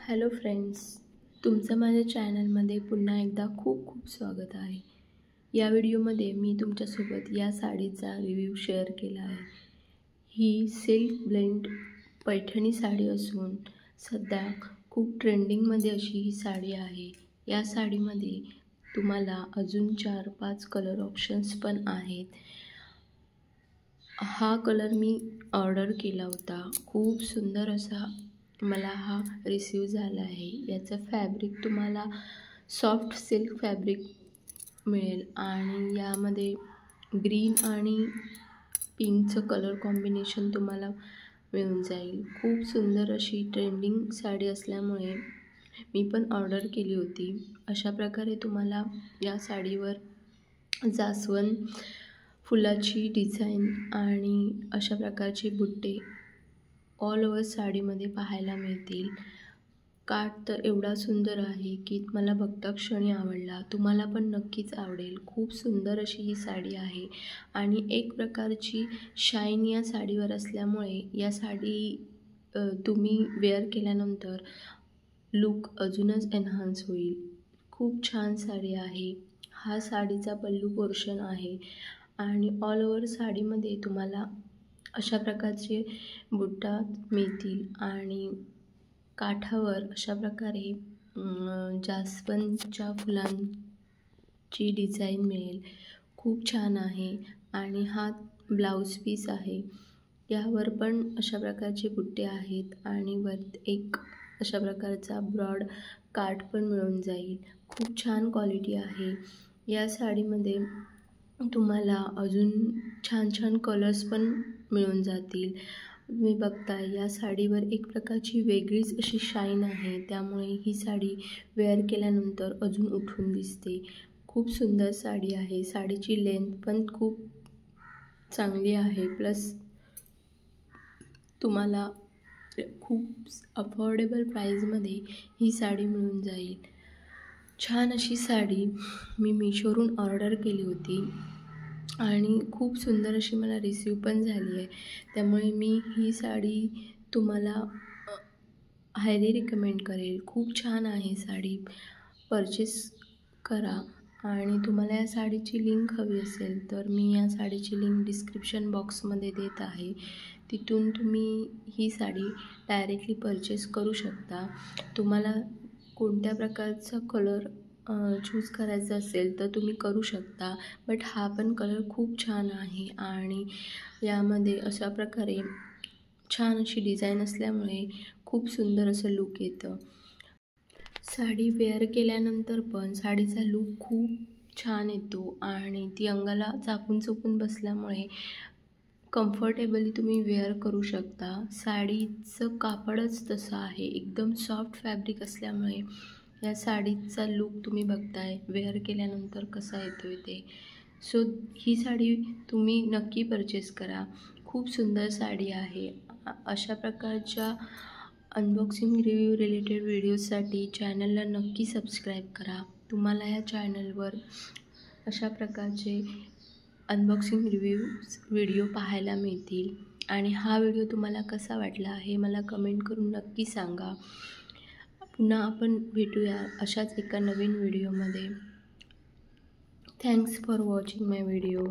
Hello friends, तुमचं माझ्या चॅनलमध्ये पुन्हा एकदा खूप खूप स्वागत आहे। या व्हिडिओमध्ये मी तुमच्यासोबत या साडीचा रिव्ह्यू शेअर केला आहे। ही सिल्क ब्लेंड पैठणी साडी असून सध्या खूप ट्रेंडिंगमध्ये अशी ही साडी आहे। या साडीमध्ये तुम्हाला अजून 4-5 कलर ऑप्शन्स पण आहेत। हा कलर मी ऑर्डर केला होता। खूप सुंदर असा मला हा रिसीव झाला आहे। याचं फॅब्रिक तुम्हाला सॉफ्ट सिल्क फॅब्रिक मिळेल आणि यामध्ये ग्रीन आणि पिंकचं कलर कॉम्बिनेशन तुम्हाला मिळून जाईल। खूप सुंदर अशी ट्रेंडिंग साडी असल्यामुळे मी पण ऑर्डर केली होती। अशा प्रकारे तुम्हाला या साडीवर जास्वंद फुलाची डिझाईन आणि अशा प्रकारचे बुट्टे ऑल ओव्हर साडीमध्ये पाहायला मिळतील। काठ तर एवढा सुंदर आहे की मला बघता क्षणी आवडला। तुम्हाला पण नक्कीच आवडेल। खूप सुंदर अशी ही साडी आहे आणि एक प्रकारची शाईन या साडीवर असल्यामुळे या साडी तुम्ही वेअर केल्यानंतर लुक अजूनच एन्हान्स होईल। खूप छान साडी आहे। हा साडीचा पल्लू पोर्शन आहे आणि ऑल ओव्हर साडीमध्ये तुम्हाला अशा प्रकारचे बुट्टा मिळतील आणि काठावर अशा प्रकारे जास्वंदच्या फुलांची डिझाईन मिळेल। खूप छान आहे आणि हा ब्लाऊज पीस आहे। यावर पण अशा प्रकारचे बुट्टे आहेत आणि वर एक अशा प्रकारचा ब्रॉड काठ पण मिळून जाईल। खूप छान क्वालिटी आहे। या साडीमध्ये तुम्हाला अजून छान छान कलर्स पण मिळून जातील। तुम्ही बघताय या साडीवर एक प्रकारची वेगळीच अशी शाईन आहे, त्यामुळे ही साडी वेअर केल्यानंतर अजून उठून दिसते। खूप सुंदर साडी आहे। साडीची लेंथ पण खूप चांगली आहे, प्लस तुम्हाला खूप अफोर्डेबल प्राईजमध्ये ही साडी मिळून जाईल। छान अशी साडी मी मीशोवरून ऑर्डर केली होती आणि खूप सुंदर अशी मला रिसीव पण झाली आहे। त्यामुळे मी ही साडी तुम्हाला हायली रिकमेंड करेल। खूप छान आहे साडी, परचेस करा। आणि तुम्हाला या साडीची लिंक हवी असेल तर मी या साडीची लिंक डिस्क्रिप्शन बॉक्समध्ये देत आहे। तिथून तुम्ही ही साडी डायरेक्टली परचेस करू शकता। तुम्हाला कोणत्या प्रकारचा कलर चूज करायचा असेल तर तुम्ही करू शकता, बट हा पण कलर खूप छान आहे आणि यामध्ये अशा प्रकारे छान अशी डिझाईन असल्यामुळे खूप सुंदर असं लुक येतं। साडी वेअर केल्यानंतर पण साडीचा लुक खूप छान येतो आणि ती अंगाला चापून चोपून बसल्यामुळे कम्फर्टेबली तुम्ही वेअर करू शकता। साडीचं कापडच तसं आहे, एकदम सॉफ्ट फॅब्रिक असल्यामुळे या साडीचा लुक तुम्ही बघताय वेअर केल्यानंतर कसा येतोय ते। सो ही साडी तुम्ही नक्की परचेस करा। खूप सुंदर साडी आहे। अशा प्रकारच्या अनबॉक्सिंग रिव्ह्यू रिलेटेड व्हिडिओजसाठी चॅनलला नक्की सबस्क्राईब करा। तुम्हाला या चॅनलवर अशा प्रकारचे अनबॉक्सिंग व्हिडिओ पाहायला मिळतील आणि हा व्हिडिओ तुम्हाला कसा वाटला हे मला कमेंट करून नक्की सांगा। पुन्हा आपण भेटूया अशाच एका नवीन व्हिडिओमध्ये। Thanks for watching my video.